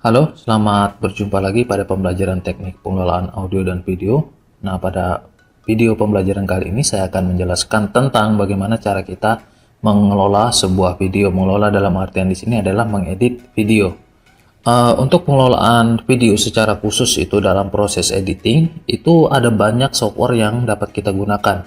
Halo, selamat berjumpa lagi pada pembelajaran teknik pengelolaan audio dan video. Nah, pada video pembelajaran kali ini saya akan menjelaskan tentang bagaimana cara kita mengelola sebuah video. Mengelola dalam artian di sini adalah mengedit video. Untuk pengelolaan video secara khusus itu dalam proses editing, itu ada banyak software yang dapat kita gunakan.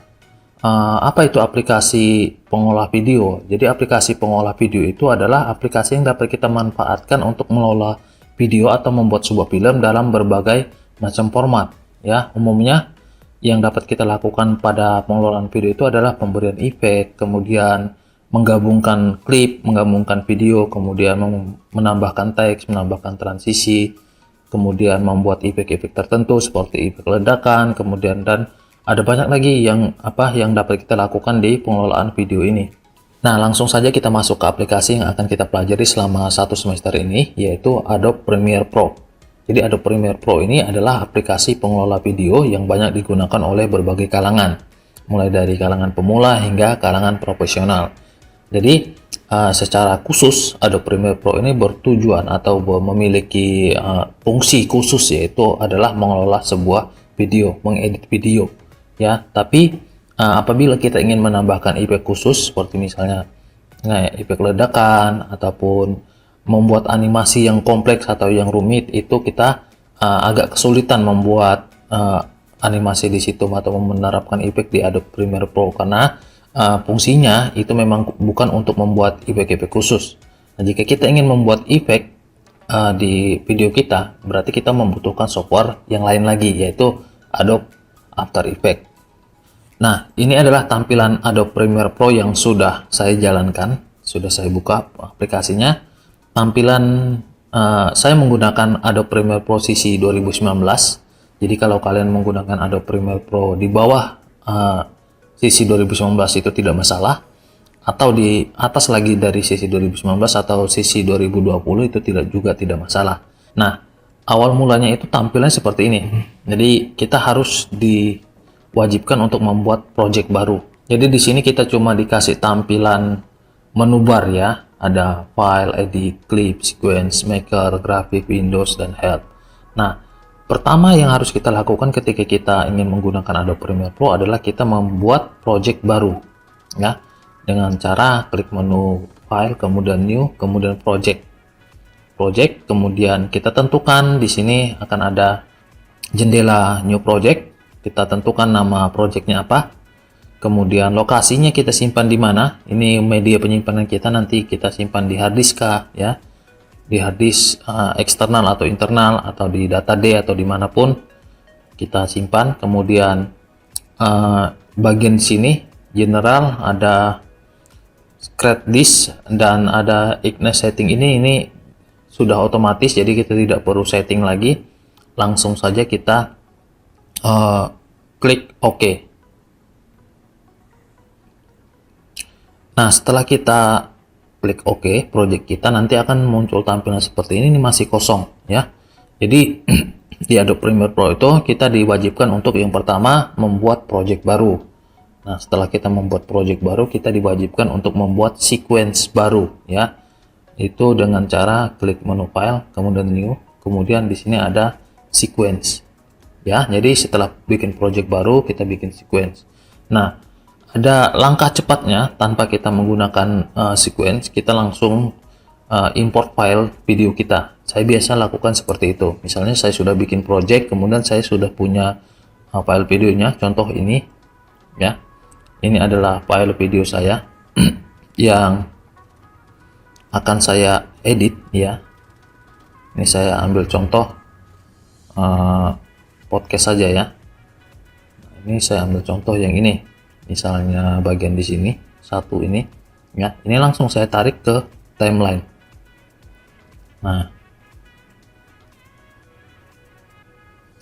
Apa itu aplikasi pengolah video? Jadi aplikasi pengolah video itu adalah aplikasi yang dapat kita manfaatkan untuk mengelola video atau membuat sebuah film dalam berbagai macam format. Ya, umumnya yang dapat kita lakukan pada pengelolaan video itu adalah pemberian efek, kemudian menggabungkan klip, menggabungkan video, kemudian menambahkan teks, menambahkan transisi, kemudian membuat efek-efek tertentu seperti efek ledakan, kemudian dan ada banyak lagi yang dapat kita lakukan di pengelolaan video ini. Nah, langsung saja kita masuk ke aplikasi yang akan kita pelajari selama satu semester ini, yaitu Adobe Premiere Pro. Jadi Adobe Premiere Pro ini adalah aplikasi pengelola video yang banyak digunakan oleh berbagai kalangan, mulai dari kalangan pemula hingga kalangan profesional. Jadi secara khusus Adobe Premiere Pro ini bertujuan atau memiliki fungsi khusus, yaitu adalah mengelola sebuah video, mengedit video. Ya, tapi apabila kita ingin menambahkan efek khusus seperti misalnya efek ledakan ataupun membuat animasi yang kompleks atau yang rumit, itu kita agak kesulitan membuat animasi di situ atau menerapkan efek di Adobe Premiere Pro karena fungsinya itu memang bukan untuk membuat efek-efek khusus. Nah, jika kita ingin membuat efek di video kita, berarti kita membutuhkan software yang lain lagi, yaitu Adobe After Effects. Nah, ini adalah tampilan Adobe Premiere Pro yang sudah saya jalankan, sudah saya buka aplikasinya. Tampilan saya menggunakan Adobe Premiere Pro CC 2019. Jadi kalau kalian menggunakan Adobe Premiere Pro di bawah CC 2019 itu tidak masalah, atau di atas lagi dari CC 2019 atau CC 2020 itu tidak masalah. Nah, awal mulanya itu tampilannya seperti ini. Jadi kita harus diwajibkan untuk membuat project baru. Jadi di sini kita cuma dikasih tampilan menu bar ya, ada file, edit, clip, sequence, maker, graphic, windows, dan help. Nah, pertama yang harus kita lakukan ketika kita ingin menggunakan Adobe Premiere Pro adalah kita membuat project baru ya, dengan cara klik menu file, kemudian new, kemudian project, kemudian kita tentukan di sini akan ada jendela new project. Kita tentukan nama projectnya apa, kemudian lokasinya kita simpan di mana. Ini media penyimpanan kita, nanti kita simpan di hard disk ya, di hard disk eksternal atau internal atau di data D atau dimanapun kita simpan. Kemudian bagian sini general ada scratch disk dan ada ignite setting. Ini sudah otomatis, jadi kita tidak perlu setting lagi, langsung saja kita klik OK. Nah, setelah kita klik OK, project kita nanti akan muncul tampilan seperti ini masih kosong ya. Jadi di Adobe Premiere Pro itu kita diwajibkan untuk yang pertama membuat project baru. Nah, setelah kita membuat project baru, kita diwajibkan untuk membuat sequence baru ya. Itu dengan cara klik menu file, kemudian new, kemudian di sini ada sequence. Ya, jadi setelah bikin project baru, kita bikin sequence. Nah, ada langkah cepatnya tanpa kita menggunakan sequence, kita langsung import file video kita. Saya biasa lakukan seperti itu. Misalnya saya sudah bikin project, kemudian saya sudah punya file videonya. Contoh ini, ya, ini adalah file video saya yang akan saya edit, ya. Ini saya ambil contoh podcast saja ya. Ini saya ambil contoh yang ini, misalnya bagian di sini satu ini ya. Ini langsung saya tarik ke timeline. Nah,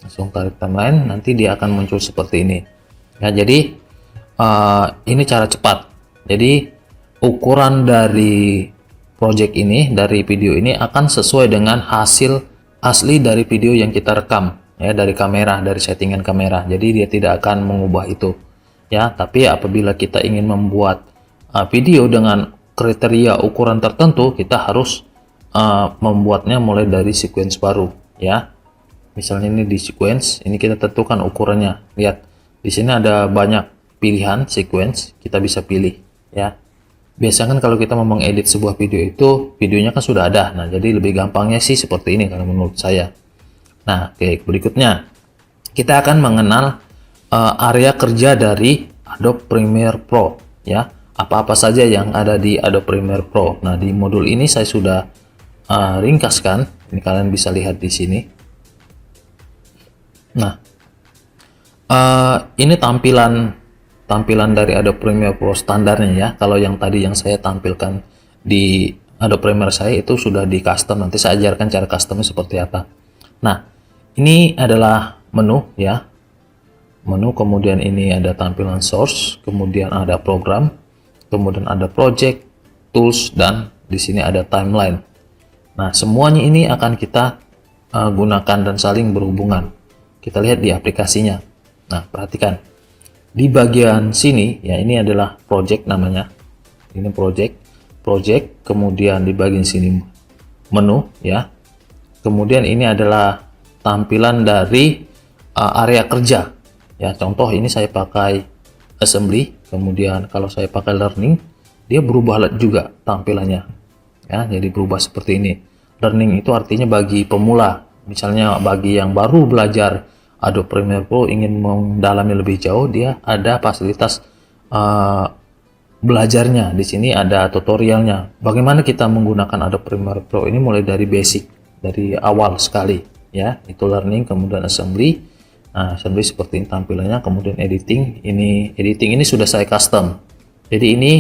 langsung tarik timeline, nanti dia akan muncul seperti ini ya. Jadi ini cara cepat. Jadi ukuran dari project ini, dari video ini akan sesuai dengan hasil asli dari video yang kita rekam ya, dari kamera, dari settingan kamera. Jadi dia tidak akan mengubah itu ya. Tapi apabila kita ingin membuat video dengan kriteria ukuran tertentu, kita harus membuatnya mulai dari sequence baru ya. Misalnya ini di sequence, ini kita tentukan ukurannya. Lihat, di sini ada banyak pilihan sequence, kita bisa pilih ya. Biasanya kan kalau kita mau mengedit sebuah video itu, videonya kan sudah ada. Nah, jadi lebih gampangnya sih seperti ini kalau menurut saya. Nah, oke, berikutnya kita akan mengenal area kerja dari Adobe Premiere Pro ya. Apa-apa saja yang ada di Adobe Premiere Pro. Nah, di modul ini saya sudah ringkaskan. Ini kalian bisa lihat di sini. Nah, ini tampilan dari Adobe Premiere Pro standarnya ya. Kalau yang tadi yang saya tampilkan di Adobe Premiere saya itu sudah di custom. Nanti saya ajarkan cara customnya seperti apa. Nah, ini adalah menu ya. Menu, kemudian ini ada tampilan source, kemudian ada program, kemudian ada project, tools, dan di sini ada timeline. Nah, semuanya ini akan kita gunakan dan saling berhubungan. Kita lihat di aplikasinya. Nah, perhatikan. Di bagian sini, ya ini adalah project namanya. Ini project, kemudian di bagian sini menu, ya. Kemudian ini adalah tampilan dari area kerja. Ya, contoh ini saya pakai assembly, kemudian kalau saya pakai learning, dia berubah juga tampilannya. Ya, jadi berubah seperti ini. Learning itu artinya bagi pemula. Misalnya bagi yang baru belajar Adobe Premiere Pro ingin mendalami lebih jauh, dia ada fasilitas belajarnya. Di sini ada tutorialnya. Bagaimana kita menggunakan Adobe Premiere Pro ini mulai dari basic, dari awal sekali, ya. Itu learning, kemudian assembly. Nah, assembly seperti ini tampilannya, kemudian editing. Editing ini sudah saya custom. Jadi ini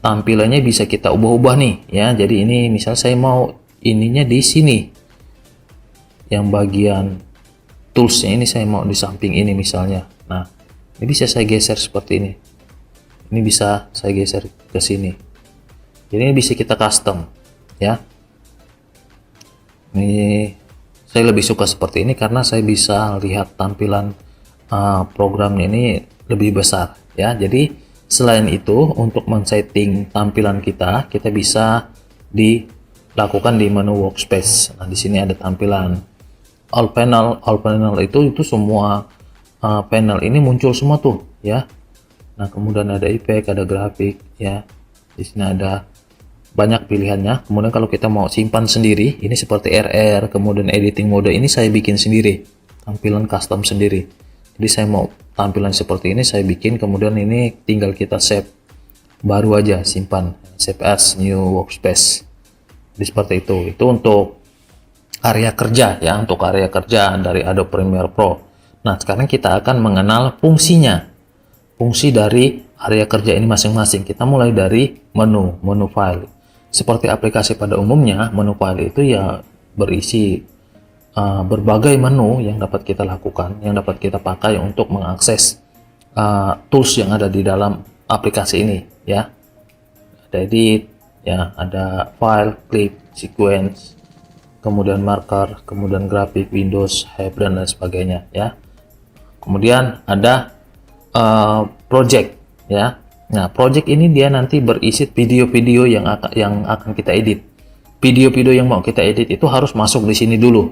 tampilannya bisa kita ubah-ubah nih, ya. Jadi ini misal saya mau ininya di sini. Yang bagian toolsnya ini saya mau di samping ini misalnya. Nah, ini bisa saya geser seperti ini. Ini bisa saya geser ke sini. Jadi ini bisa kita custom, ya. Ini saya lebih suka seperti ini karena saya bisa lihat tampilan programnya ini lebih besar, ya. Jadi selain itu untuk men-setting tampilan kita bisa dilakukan di menu workspace. Nah, di sini ada tampilan all panel itu semua panel ini muncul semua tuh, ya. Nah, kemudian ada efek, ada grafik, ya. Di sini ada banyak pilihannya. Kemudian kalau kita mau simpan sendiri, ini seperti RR, kemudian editing mode ini saya bikin sendiri, tampilan custom sendiri. Jadi saya mau tampilan seperti ini saya bikin, kemudian ini tinggal kita save baru aja, simpan, save as new workspace. Jadi seperti itu untuk area kerja, ya, untuk area kerja dari Adobe Premiere Pro. Nah, sekarang kita akan mengenal fungsinya, fungsi dari area kerja ini masing-masing. Kita mulai dari menu file. Seperti aplikasi pada umumnya, menu file itu ya berisi berbagai menu yang dapat kita lakukan, yang dapat kita pakai untuk mengakses tools yang ada di dalam aplikasi ini, ya. Ada edit, ya, ada file, clip, sequence, kemudian marker, kemudian grafik, Windows, Hype, dan lain sebagainya, ya. Kemudian ada project, ya. Nah, project ini dia nanti berisi video-video yang akan kita edit. Video-video yang mau kita edit itu harus masuk di sini dulu,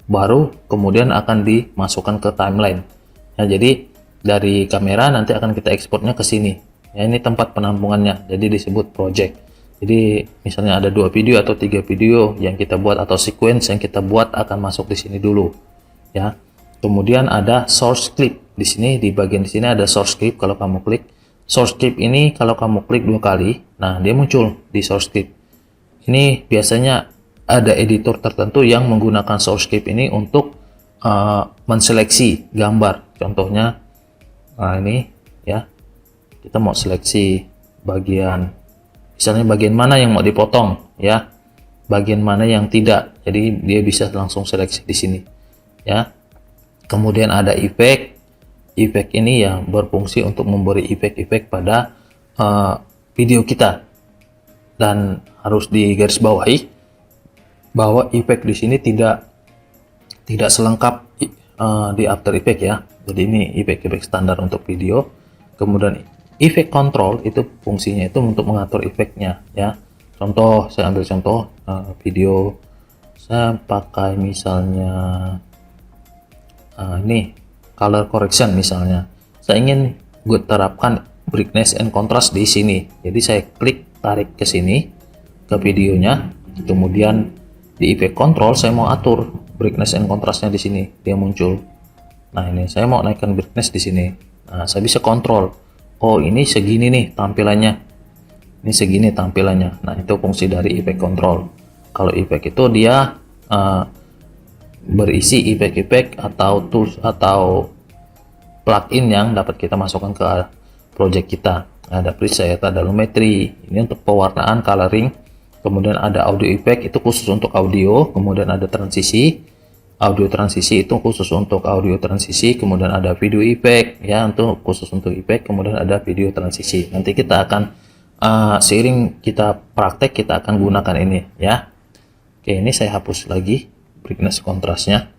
baru kemudian akan dimasukkan ke timeline. Nah, jadi dari kamera nanti akan kita ekspornya ke sini. Ya, ini tempat penampungannya, jadi disebut project. Jadi misalnya ada 2 video atau 3 video yang kita buat atau sequence yang kita buat akan masuk di sini dulu, ya. Kemudian ada source clip. Di sini di bagian di sini ada source clip. Kalau kamu klik source clip ini, kalau kamu klik 2 kali, nah dia muncul di source clip. Ini biasanya ada editor tertentu yang menggunakan source clip ini untuk menseleksi gambar. Contohnya, nah ini ya, kita mau seleksi bagian, misalnya bagian mana yang mau dipotong, ya, bagian mana yang tidak. Jadi dia bisa langsung seleksi di sini, ya. Kemudian ada efek. Efek ini yang berfungsi untuk memberi efek-efek pada video kita, dan harus digarisbawahi bahwa efek di sini tidak selengkap di After Effects, ya. Jadi ini efek-efek standar untuk video. Kemudian efek control itu fungsinya itu untuk mengatur efeknya, ya. Contoh, saya ambil contoh video, saya pakai misalnya ini color correction misalnya. Saya ingin gue terapkan brightness and contrast di sini. Jadi saya klik tarik ke sini ke videonya, kemudian di effect control saya mau atur brightness and contrastnya di sini, dia muncul. Nah ini saya mau naikkan brightness di sini. Nah saya bisa kontrol. Oh ini segini nih tampilannya. Ini segini tampilannya. Nah itu fungsi dari effect control. Kalau effect itu dia berisi efek-efek atau tools atau plugin yang dapat kita masukkan ke project kita. Ada preset, ada lumetri, ini untuk pewarnaan, coloring, kemudian ada audio effect, itu khusus untuk audio, kemudian ada transisi, audio transisi itu khusus untuk audio transisi, kemudian ada video effect ya untuk khusus untuk effect, kemudian ada video transisi. Nanti kita akan seiring kita praktek kita akan gunakan ini ya. Oke, ini saya hapus lagi brightness kontrasnya.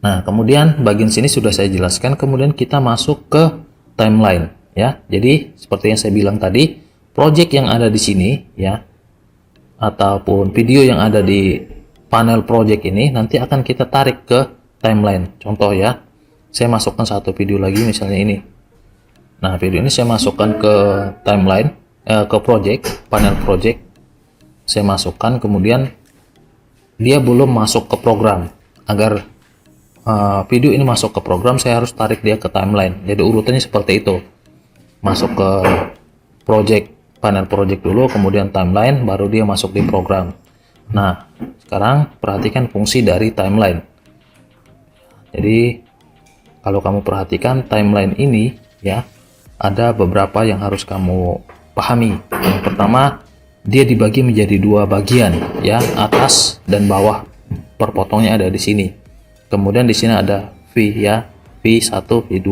Nah, kemudian bagian sini sudah saya jelaskan, kemudian kita masuk ke timeline ya. Jadi seperti yang saya bilang tadi, project yang ada di sini ya ataupun video yang ada di panel project ini nanti akan kita tarik ke timeline. Contoh ya, saya masukkan satu video lagi misalnya ini. Nah, video ini saya masukkan ke timeline, ke project, panel project. Saya masukkan, kemudian dia belum masuk ke program. Agar video ini masuk ke program, saya harus tarik dia ke timeline. Jadi urutannya seperti itu. Masuk ke project, panel project dulu, kemudian timeline, baru dia masuk di program. Nah, sekarang perhatikan fungsi dari timeline. Jadi kalau kamu perhatikan timeline ini ya, ada beberapa yang harus kamu pahami. Yang pertama, dia dibagi menjadi dua bagian ya, atas dan bawah. Perpotongnya ada di sini. Kemudian di sini ada V ya, V1, V2,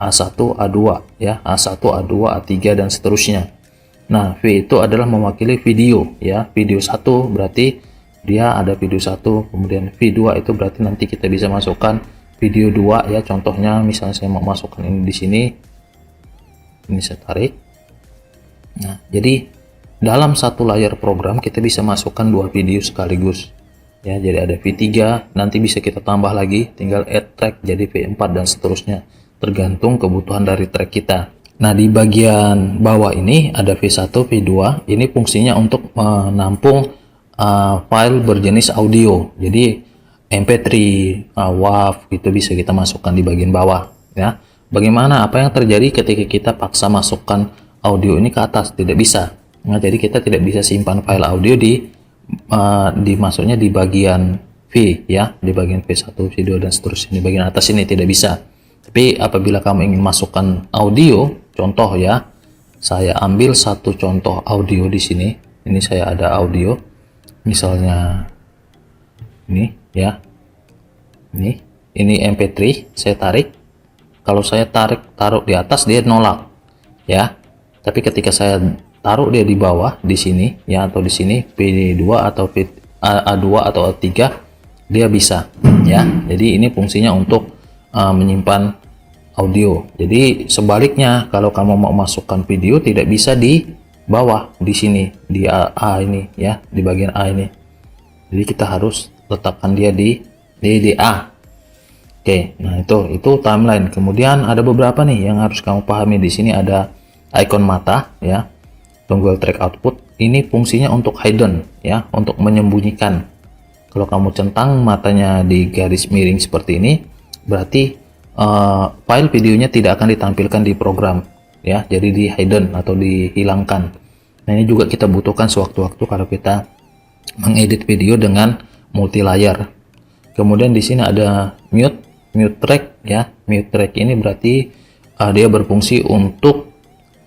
A1, A2 ya, A1, A2, A3 dan seterusnya. Nah, V itu adalah mewakili video ya. Video 1 berarti dia ada video 1, kemudian V2 itu berarti nanti kita bisa masukkan video 2 ya. Contohnya misalnya saya mau masukkan ini di sini. Ini saya tarik. Nah, jadi dalam satu layar program kita bisa masukkan dua video sekaligus. Ya, jadi ada V3, nanti bisa kita tambah lagi, tinggal add track jadi V4 dan seterusnya, tergantung kebutuhan dari track kita. Nah, di bagian bawah ini ada V1, V2, ini fungsinya untuk menampung file berjenis audio. Jadi MP3, WAV itu bisa kita masukkan di bagian bawah ya. Bagaimana apa yang terjadi ketika kita paksa masukkan audio ini ke atas? Tidak bisa. Nah, jadi kita tidak bisa simpan file audio maksudnya di bagian V ya, di bagian V1, V2 dan seterusnya. Di bagian atas ini tidak bisa. Tapi apabila kamu ingin masukkan audio, contoh ya, saya ambil satu contoh audio di sini. Ini saya ada audio, misalnya ini ya, ini MP3, saya tarik. Kalau saya taruh di atas dia nolak ya. Tapi ketika saya taruh dia di bawah di sini ya, atau di sini P2 atau A2 atau A3, dia bisa ya. Jadi ini fungsinya untuk menyimpan audio. Jadi sebaliknya, kalau kamu mau masukkan video tidak bisa di bawah di sini di A ini ya, di bagian A ini. Jadi kita harus letakkan dia di A. Oke, nah itu timeline. Kemudian ada beberapa nih yang harus kamu pahami. Di sini ada icon mata ya, toggle track output. Ini fungsinya untuk hidden ya, untuk menyembunyikan. Kalau kamu centang matanya di garis miring seperti ini, berarti file videonya tidak akan ditampilkan di program ya, jadi di hidden atau dihilangkan. Nah, ini juga kita butuhkan sewaktu-waktu kalau kita mengedit video dengan multi layar. Kemudian di sini ada mute track ya. Mute track ini berarti dia berfungsi untuk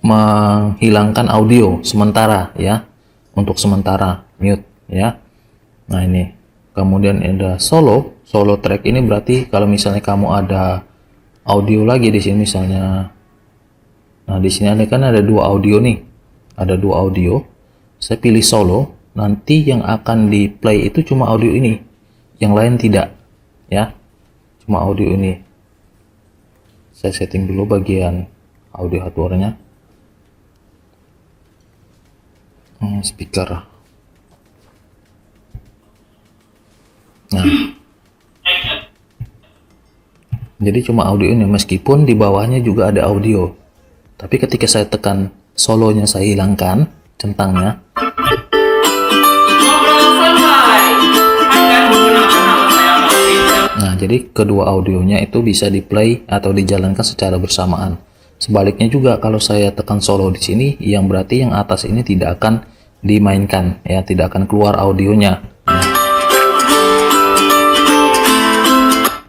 menghilangkan audio sementara ya, untuk sementara mute ya. Nah, ini kemudian ada solo track. Ini berarti kalau misalnya kamu ada audio lagi di sini misalnya, nah di sini ada dua audio nih, ada dua audio. Saya pilih solo, nanti yang akan di play itu cuma audio ini, yang lain tidak ya, cuma audio ini. Saya setting dulu bagian audio hardware-nya. speaker. Nah, jadi cuma audio ini, meskipun di bawahnya juga ada audio. Tapi ketika saya tekan solonya, saya hilangkan centangnya. Nah, jadi kedua audionya itu bisa di play atau dijalankan secara bersamaan. Sebaliknya juga kalau saya tekan solo di sini, yang berarti yang atas ini tidak akan dimainkan, ya, tidak akan keluar audionya.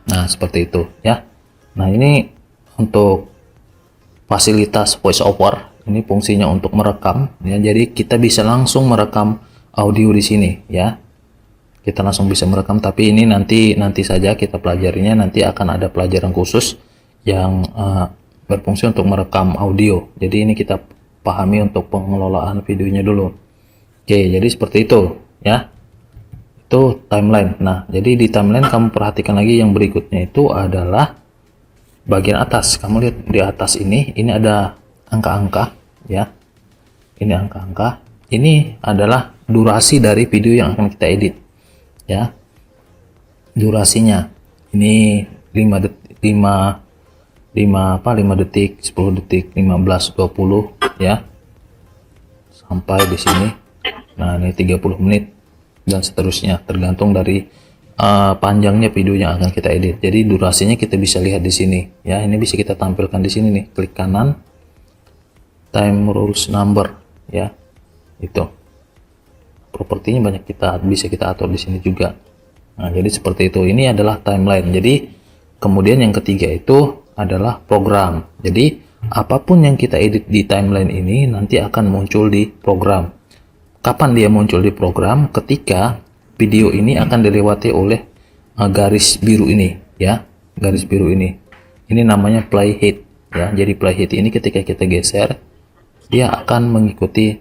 Nah, seperti itu ya. Nah, ini untuk fasilitas voice over. Ini fungsinya untuk merekam ya. Jadi kita bisa langsung merekam audio di sini ya. Kita langsung bisa merekam, tapi ini nanti saja kita pelajarinya. Nanti akan ada pelajaran khusus yang berfungsi untuk merekam audio. Jadi ini kita pahami untuk pengelolaan videonya dulu. Oke, jadi seperti itu ya. Itu timeline. Nah, jadi di timeline kamu perhatikan lagi yang berikutnya itu adalah bagian atas. Kamu lihat di atas ini ada angka-angka ya. Ini angka-angka. Ini adalah durasi dari video yang akan kita edit ya. Durasinya ini 5 detik, 5 detik, 10 detik, 15, 20 ya. Sampai di sini. Nah, ini 30 menit dan seterusnya, tergantung dari panjangnya video yang akan kita edit. Jadi durasinya kita bisa lihat di sini ya. Ini bisa kita tampilkan di sini nih, klik kanan, time rules number ya. Itu propertinya banyak, bisa kita atur di sini juga. Nah, jadi seperti itu. Ini adalah timeline. Jadi kemudian yang ketiga itu adalah program. Jadi apapun yang kita edit di timeline ini nanti akan muncul di program. Kapan dia muncul di program? Ketika video ini akan dilewati oleh garis biru ini ya, garis biru ini. Ini namanya playhead ya. Jadi playhead ini ketika kita geser, dia akan mengikuti,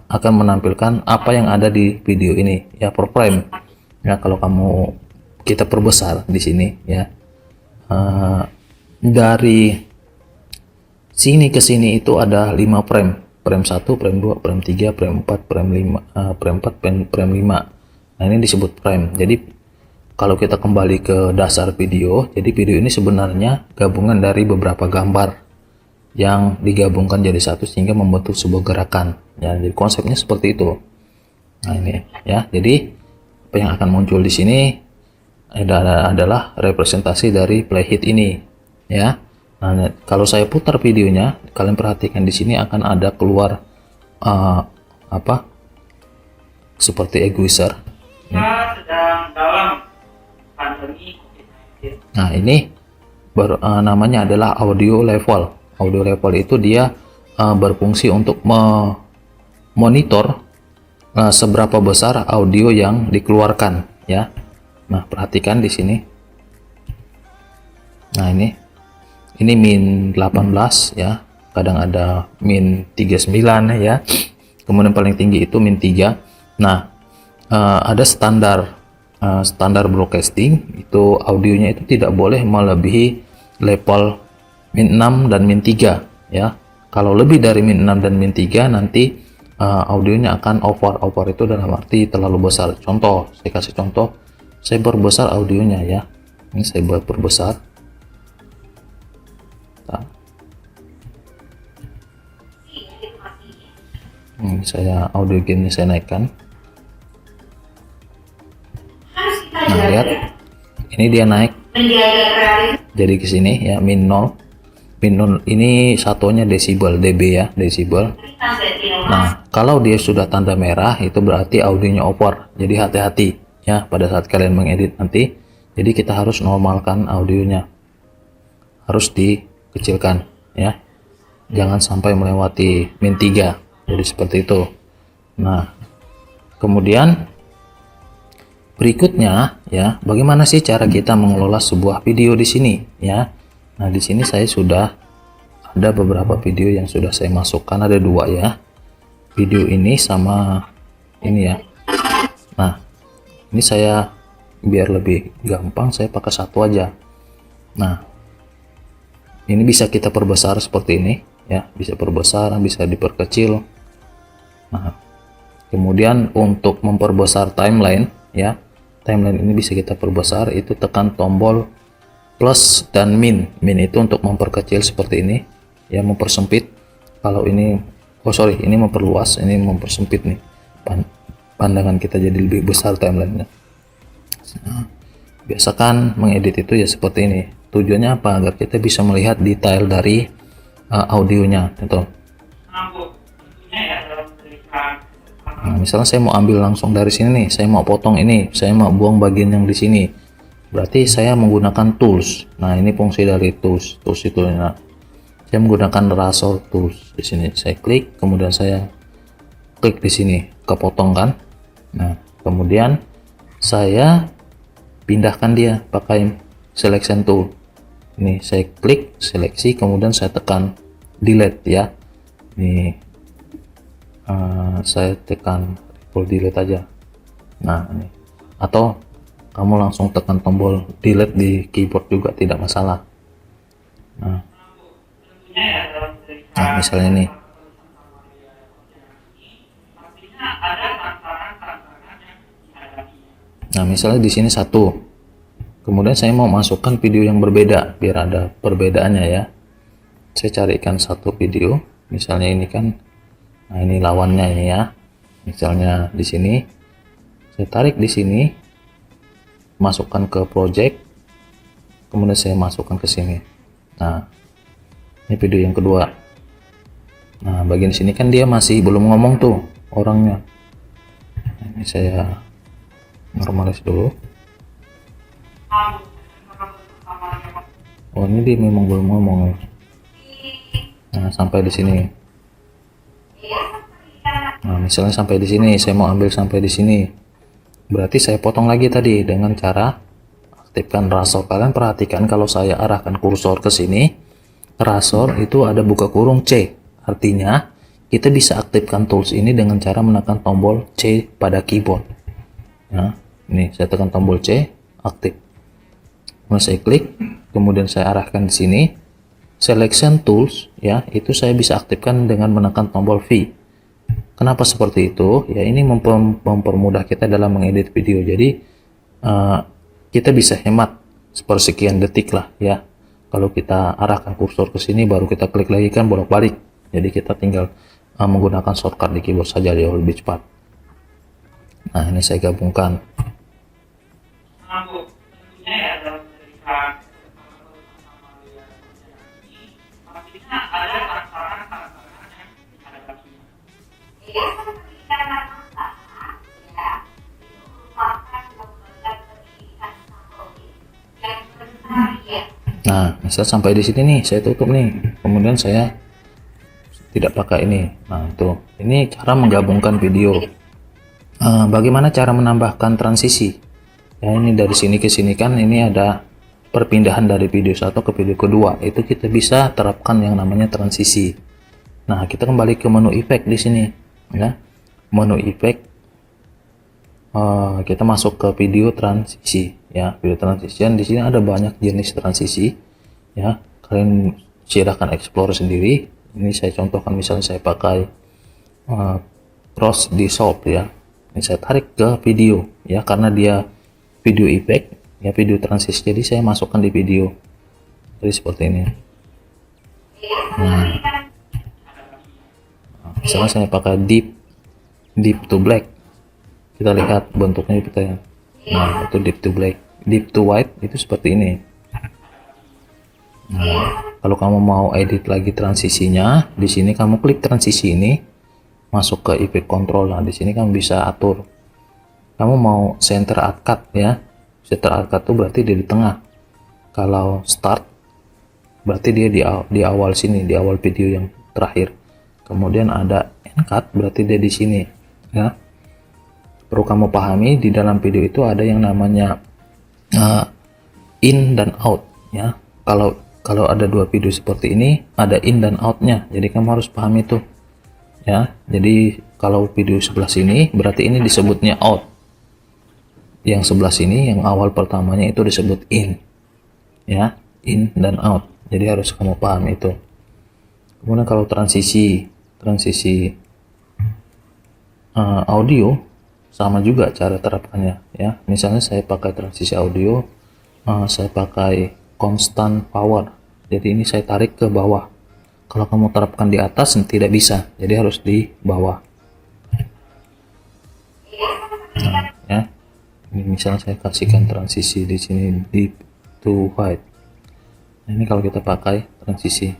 akan menampilkan apa yang ada di video ini ya, per frame ya. Kalau kita perbesar di sini ya, dari sini ke sini itu ada 5 frame. Frame 1, frame 2, frame 3, frame 4, frame 5, frame 5. Nah, ini disebut frame. Jadi kalau kita kembali ke dasar video, jadi video ini sebenarnya gabungan dari beberapa gambar yang digabungkan jadi satu sehingga membentuk sebuah gerakan. Ya, jadi konsepnya seperti itu. Nah, ini ya. Jadi apa yang akan muncul di sini adalah representasi dari playhead ini ya. Nah, kalau saya putar videonya, kalian perhatikan di sini akan ada keluar seperti equalizer. Sedang dalam pandemi COVID-19. Nah, ini namanya adalah audio level. Audio level itu dia berfungsi untuk memonitor seberapa besar audio yang dikeluarkan ya. Nah, perhatikan di sini. Nah, ini min 18 ya, kadang ada min 39 ya, kemudian paling tinggi itu min 3. Nah, ada standar broadcasting itu audionya itu tidak boleh melebihi level min 6 dan min 3 ya. Kalau lebih dari min 6 dan min 3 nanti audionya akan over itu dalam arti terlalu besar. Contoh, saya kasih contoh, saya perbesar audionya ya. Ini saya buat perbesar. Saya audio gainnya saya naikkan. Nah, lihat ini dia naik jadi ke sini ya, min 0 ini satunya desibel, dB ya, desibel. Nah, kalau dia sudah tanda merah itu berarti audionya over. Jadi hati-hati ya pada saat kalian mengedit nanti. Jadi kita harus normalkan audionya, harus dikecilkan ya, jangan sampai melewati min 3. Jadi seperti itu. Nah, kemudian berikutnya ya, bagaimana sih cara kita mengelola sebuah video di sini ya. Nah, di sini saya sudah ada beberapa video yang sudah saya masukkan, ada 2 ya. Video ini sama ini ya. Nah, ini saya biar lebih gampang saya pakai satu aja. Nah, ini bisa kita perbesar seperti ini ya, bisa perbesar, bisa diperkecil Nah, kemudian untuk memperbesar timeline ya, timeline ini bisa kita perbesar, itu tekan tombol plus dan min. Min itu untuk memperkecil seperti ini ya, mempersempit. Kalau ini ini memperluas, ini mempersempit nih pandangan kita jadi lebih besar timelinenya. Nah, biasakan mengedit itu ya seperti ini. Tujuannya apa? Agar kita bisa melihat detail dari audionya gitu. Nah, misalnya saya mau ambil langsung dari sini nih, saya mau potong ini, saya mau buang bagian yang di sini. Berarti saya menggunakan tools. Nah, ini fungsi dari tools itu. Nah, saya menggunakan razor tools di sini. Saya klik, kemudian saya klik di sini, kepotong kan. Nah, kemudian saya pindahkan dia pakai selection tool. Ini saya klik seleksi, kemudian saya tekan delete ya. Ini saya tekan tombol delete aja. Nah, ini, atau kamu langsung tekan tombol delete di keyboard juga tidak masalah. Nah, misalnya nih. Nah, misalnya di sini satu. Kemudian saya mau masukkan video yang berbeda biar ada perbedaannya ya. Saya carikan satu video, misalnya ini kan. Nah, ini lawannya ini ya. Misalnya di sini saya tarik di sini, masukkan ke project, kemudian saya masukkan ke sini. Nah, ini video yang kedua. Nah, bagian sini kan dia masih belum ngomong tuh orangnya. Ini saya normalis dulu. Oh, ini dia memang belum ngomong ya. Nah, sampai di sini. Nah, misalnya sampai di sini, saya mau ambil sampai di sini. Berarti saya potong lagi tadi dengan cara aktifkan razor. Kalian perhatikan kalau saya arahkan kursor ke sini, razor itu ada buka kurung C. Artinya kita bisa aktifkan tools ini dengan cara menekan tombol C pada keyboard. Nah, ini saya tekan tombol C, aktif. Kemudian saya klik, kemudian saya arahkan di sini. Selection tools ya, itu saya bisa aktifkan dengan menekan tombol V. Kenapa seperti itu? Ya, ini mempermudah kita dalam mengedit video. Jadi kita bisa hemat sepersekian detik lah ya. Kalau kita arahkan kursor ke sini baru kita klik lagi kan bolak-balik. Jadi kita tinggal menggunakan shortcut di keyboard saja, jauh lebih cepat. Nah, ini saya gabungkan. Nah, misal sampai di sini nih, saya tutup nih. Kemudian saya tidak pakai ini. Nah, itu. Ini cara menggabungkan video. Bagaimana cara menambahkan transisi? Ya, ini dari sini ke sini kan ini ada perpindahan dari video satu ke video kedua. Itu kita bisa terapkan yang namanya transisi. Nah, kita kembali ke menu efek di sini, ya. Menu efek. Kita masuk ke video transisi, ya. Video transition di sini ada banyak jenis transisi, ya. Kalian silahkan explore sendiri. Ini saya contohkan, misalnya saya pakai cross dissolve ya. Ini saya tarik ke video ya, karena dia video effect ya, video transisi, jadi saya masukkan di video. Jadi seperti ini. Nah, misalnya saya pakai deep to black. Kita lihat bentuknya kita ya. Nah, itu deep to black. Deep to white itu seperti ini. Nah, kalau kamu mau edit lagi transisinya, di sini kamu klik transisi ini, masuk ke effect control. Nah, di sini kamu bisa atur. Kamu mau center art cut ya. Center art cut itu berarti dia di tengah. Kalau start berarti dia di awal sini, di awal video yang terakhir. Kemudian ada end cut berarti dia di sini ya. Perlu kamu pahami, di dalam video itu ada yang namanya in dan out ya. Kalau ada dua video seperti ini, ada in dan outnya. Jadi kamu harus pahami itu ya. Jadi kalau video sebelah sini berarti ini disebutnya out. Yang sebelah sini yang awal pertamanya itu disebut in ya, in dan out. Jadi harus kamu paham itu. Kemudian kalau transisi audio sama juga cara terapkannya ya. Misalnya saya pakai transisi audio, saya pakai constant power, jadi ini saya tarik ke bawah. Kalau kamu terapkan di atas tidak bisa, jadi harus di bawah. Nah, ya ini misalnya saya kasihkan transisi di sini deep to wide. Nah, ini kalau kita pakai transisi,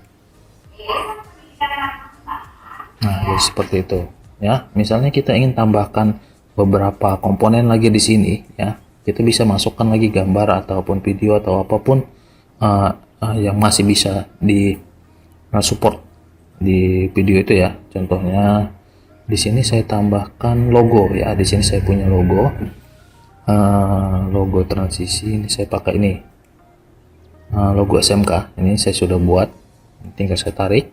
nah jadi seperti itu ya. Misalnya kita ingin tambahkan beberapa komponen lagi di sini ya, kita bisa masukkan lagi gambar ataupun video atau apapun yang masih bisa di support di video itu ya. Contohnya di sini saya tambahkan logo ya, di sini saya punya logo, logo transisi. Ini saya pakai ini logo SMK, ini saya sudah buat, tinggal saya tarik,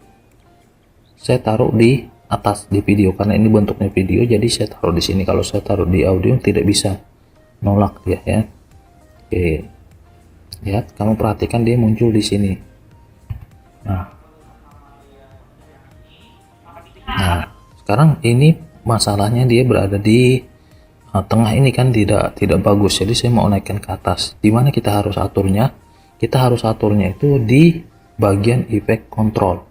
saya taruh di atas di video karena ini bentuknya video, jadi saya taruh di sini. Kalau saya taruh di audio tidak bisa, nolak dia ya. Oke, lihat, kamu perhatikan dia muncul di sini. Nah, sekarang ini masalahnya dia berada di tengah ini kan tidak bagus, jadi saya mau naikkan ke atas. Dimana kita harus aturnya? Kita harus aturnya itu di bagian efek control.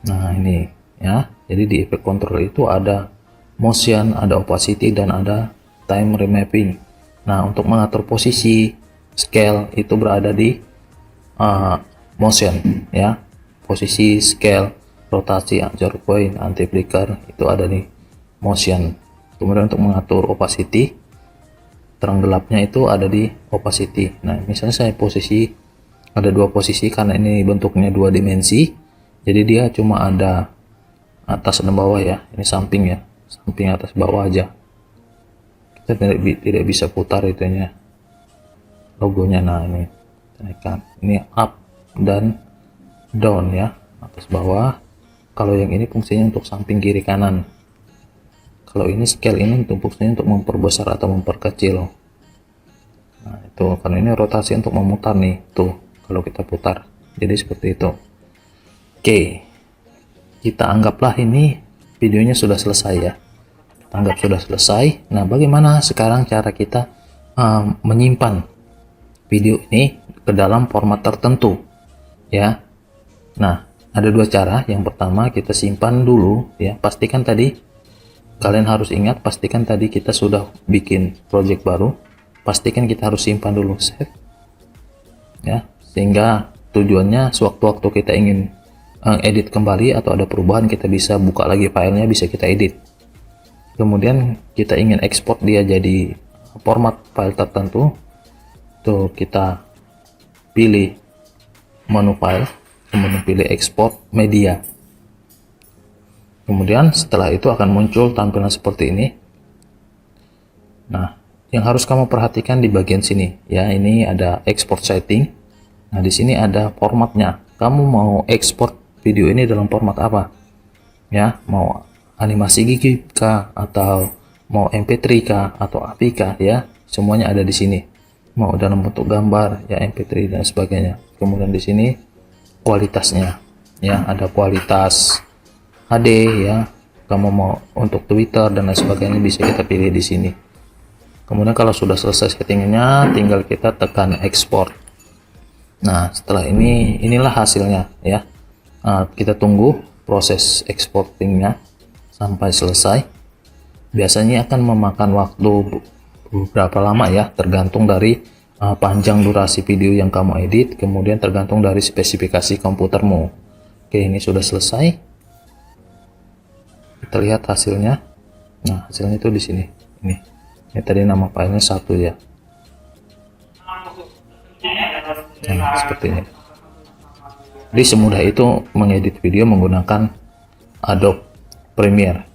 Nah ini ya, jadi di efek control itu ada motion, ada opacity, dan ada time remapping. Nah untuk mengatur posisi, scale itu berada di motion ya, posisi, scale, rotasi, anchor point, anti flicker itu ada di motion. Kemudian untuk mengatur opacity, terang gelapnya itu ada di opacity. Nah misalnya saya posisi, ada dua posisi karena ini bentuknya dua dimensi, jadi dia cuma ada atas dan bawah ya, ini samping ya, samping atas bawah aja, kita tidak bisa putar itunya logonya. Nah ini naikkan, ini up dan down ya, atas bawah. Kalau yang ini fungsinya untuk samping kiri kanan, kalau ini scale ini untuk fungsinya untuk memperbesar atau memperkecil. Nah itu karena ini rotasi untuk memutar nih tuh, kalau kita putar jadi seperti itu. Oke, kita anggaplah ini videonya sudah selesai ya, anggap sudah selesai. Nah bagaimana sekarang cara kita menyimpan video ini ke dalam format tertentu ya. Nah ada dua cara. Yang pertama kita simpan dulu ya, pastikan tadi kalian harus ingat, pastikan tadi kita sudah bikin project baru, pastikan kita harus simpan dulu, save ya, sehingga tujuannya sewaktu-waktu kita ingin edit kembali atau ada perubahan, kita bisa buka lagi filenya, bisa kita edit. Kemudian kita ingin ekspor dia jadi format file tertentu, tuh kita pilih menu file, kemudian pilih ekspor media. Kemudian setelah itu akan muncul tampilan seperti ini. Nah yang harus kamu perhatikan di bagian sini ya, ini ada export setting. Nah di sini ada formatnya, kamu mau ekspor video ini dalam format apa ya, mau animasi gigi kah, atau mau MP3 kah, atau API kah ya, semuanya ada di sini. Mau dalam bentuk gambar ya, MP3 dan sebagainya. Kemudian di sini kualitasnya ya, ada kualitas HD ya, kamu mau untuk Twitter dan lain sebagainya bisa kita pilih di sini. Kemudian kalau sudah selesai settingnya, tinggal kita tekan ekspor. Nah setelah ini, inilah hasilnya ya. Kita tunggu proses exportingnya sampai selesai. Biasanya akan memakan waktu beberapa lama ya, tergantung dari panjang durasi video yang kamu edit, kemudian tergantung dari spesifikasi komputermu. Oke, ini sudah selesai. Kita lihat hasilnya. Nah hasilnya itu di sini. Ini tadi nama filenya 1 ya. Nah seperti ini. Jadi semudah itu mengedit video menggunakan Adobe Premiere